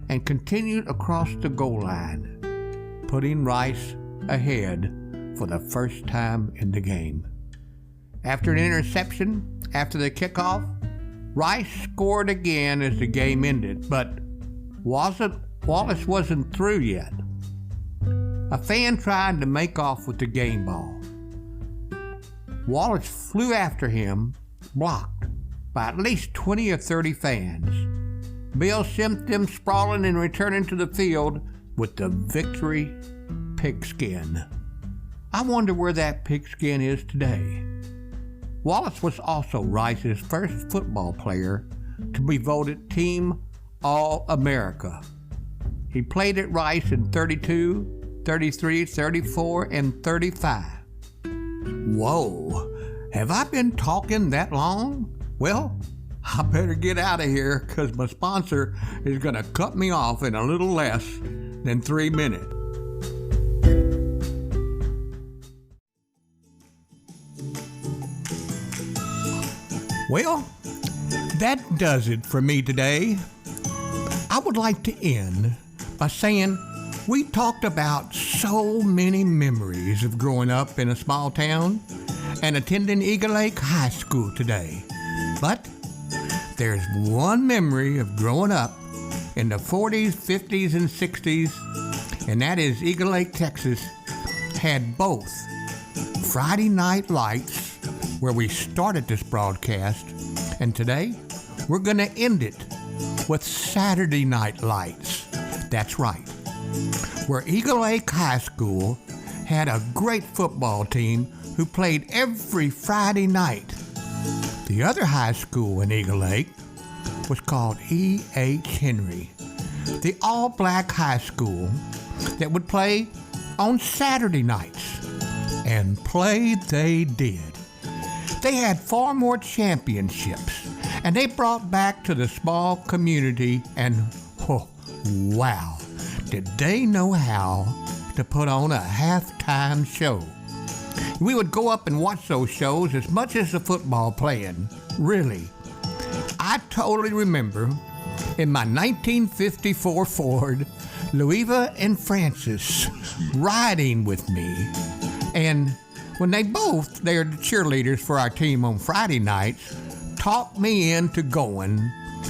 and continued across the goal line, putting Rice ahead for the first time in the game. After an interception after the kickoff, Rice scored again as the game ended, but Wallace wasn't through yet. A fan tried to make off with the game ball. Wallace flew after him, blocked by at least 20 or 30 fans. Bill sent them sprawling and returning to the field with the victory pigskin. I wonder where that pigskin is today. Wallace was also Rice's first football player to be voted Team All-America. He played at Rice in 32, 33, 34, and 35. Whoa, have I been talking that long? Well, I better get out of here because my sponsor is going to cut me off in a little less than 3 minutes. Well, that does it for me today. I would like to end by saying we talked about so many memories of growing up in a small town and attending Eagle Lake High School today. But there's one memory of growing up in the 40s, 50s, and 60s, and that is Eagle Lake, Texas, had both Friday Night Lights, where we started this broadcast, and today we're going to end it with Saturday Night Lights. That's right, where Eagle Lake High School had a great football team who played every Friday night. The other high school in Eagle Lake was called E.H. Henry, the all-black high school that would play on Saturday nights. And play they did. They had 4 more championships, and they brought back to the small community, and oh, wow, did they know how to put on a halftime show. We would go up and watch those shows as much as the football playing, really. I totally remember in my 1954 Ford, Louisa and Francis riding with me, and when they're the cheerleaders for our team on Friday nights, talked me into going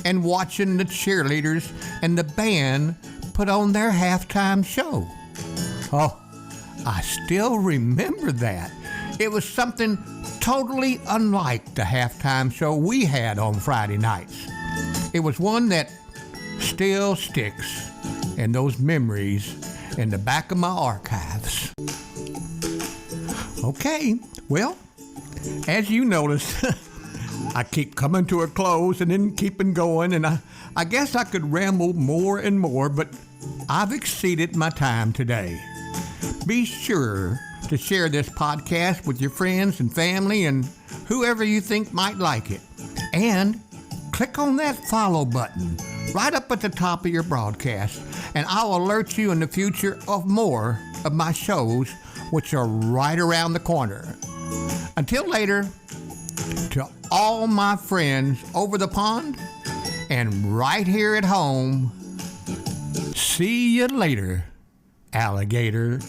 and watching the cheerleaders and the band put on their halftime show. Oh, I still remember that. It was something totally unlike the halftime show we had on Friday nights. It was one that still sticks in those memories in the back of my archives. Okay, well, as you notice, I keep coming to a close and then keeping going, and I guess I could ramble more and more, but I've exceeded my time today. Be sure to share this podcast with your friends and family and whoever you think might like it. And click on that follow button right up at the top of your broadcast, and I'll alert you in the future of more of my shows, which are right around the corner. Until later, to all my friends over the pond and right here at home, see you later, alligator.